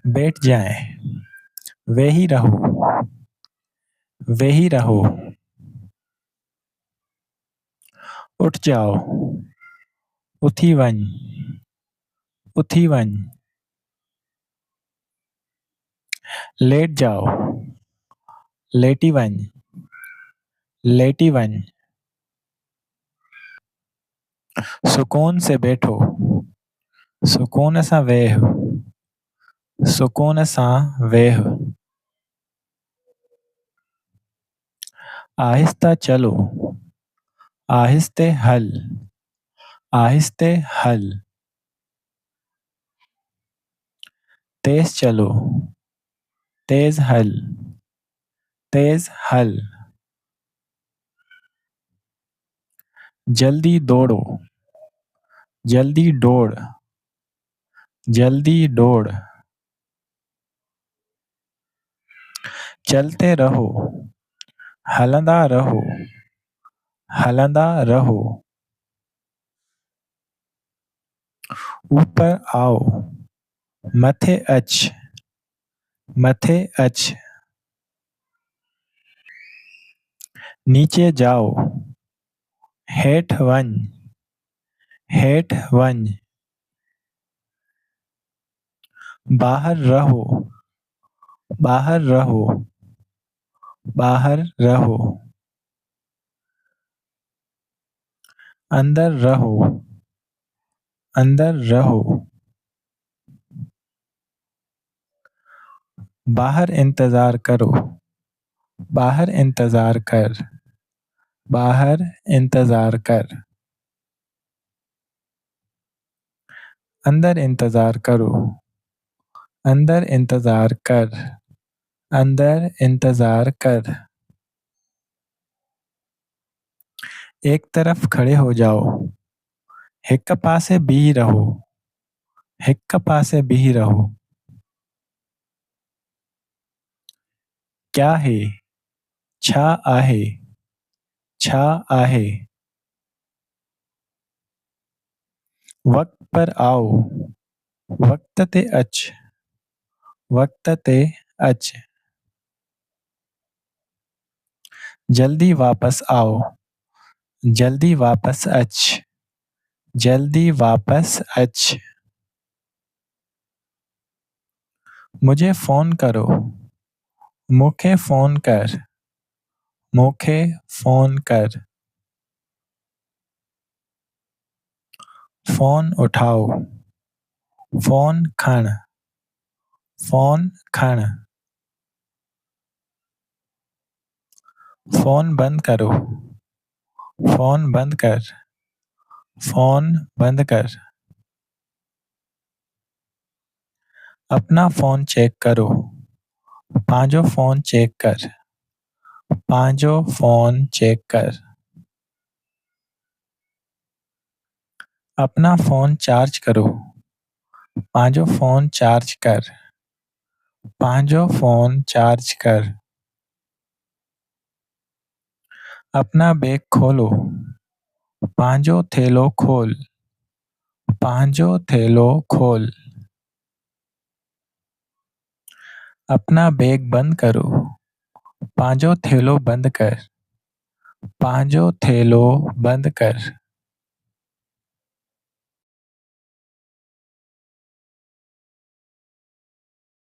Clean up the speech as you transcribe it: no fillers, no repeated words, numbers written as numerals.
बैठ जाएं, वे ही रहो, वे ही रहो। उठ जाओ, उठी वञ, उठी वञ। लेट जाओ, लेटी वञ, लेटी वञ। सुकून से बैठो, सुकून सां वेह, सुकून सां वेह। आहिस्ता चलो, आहिस्ते हल, आहिस्ते हल। तेज चलो, तेज हल, तेज हल। जल्दी दौड़ो, जल्दी दौड़, जल्दी दौड़। चलते रहो, हलंदा रहो, हलंदा रहो। ऊपर आओ, मथे अच, मथे अच। नीचे जाओ, हेठ वञ, हेठ वञ। बाहर रहो, बाहर रहो, बाहर रहो। अंदर रहो, अंदर रहो। बाहर इंतजार करो, बाहर इंतजार कर, बाहर इंतजार कर। अंदर इंतजार करो, अंदर इंतजार कर, अंदर इंतजार कर। एक तरफ खड़े हो जाओ, हिक पासे बीही रहो, हिक पासे बीही रहो। क्या है, छा आहे, छा आहे। वक्त पर आओ, वक्त ते अच, वक्त ते अच। जल्दी वापस आओ, जल्दी वापस अच, जल्दी वापस अच। मुझे फ़ोन करो, मूंखे फ़ोन कर, मूंखे फ़ोन कर। फ़ोन उठाओ, फ़ोन खण, फ़ोन खण। फ़ोन बंद करो, फ़ोन बंद कर, फ़ोन बंद कर। अपना फ़ोन चेक करो, पंहिंजो फ़ोन चेक कर, पंहिंजो फ़ोन चेक कर। अपना फ़ोन चार्ज करो, पंहिंजो फ़ोन चार्ज कर, पंहिंजो फ़ोन चार्ज कर। अपना बैग खोलो, पंहिंजो थेलो खोल, पंहिंजो थेलो खोल। अपना बैग बंद करो, पंहिंजो थेलो बंद कर, पंहिंजो थेलो बंद कर।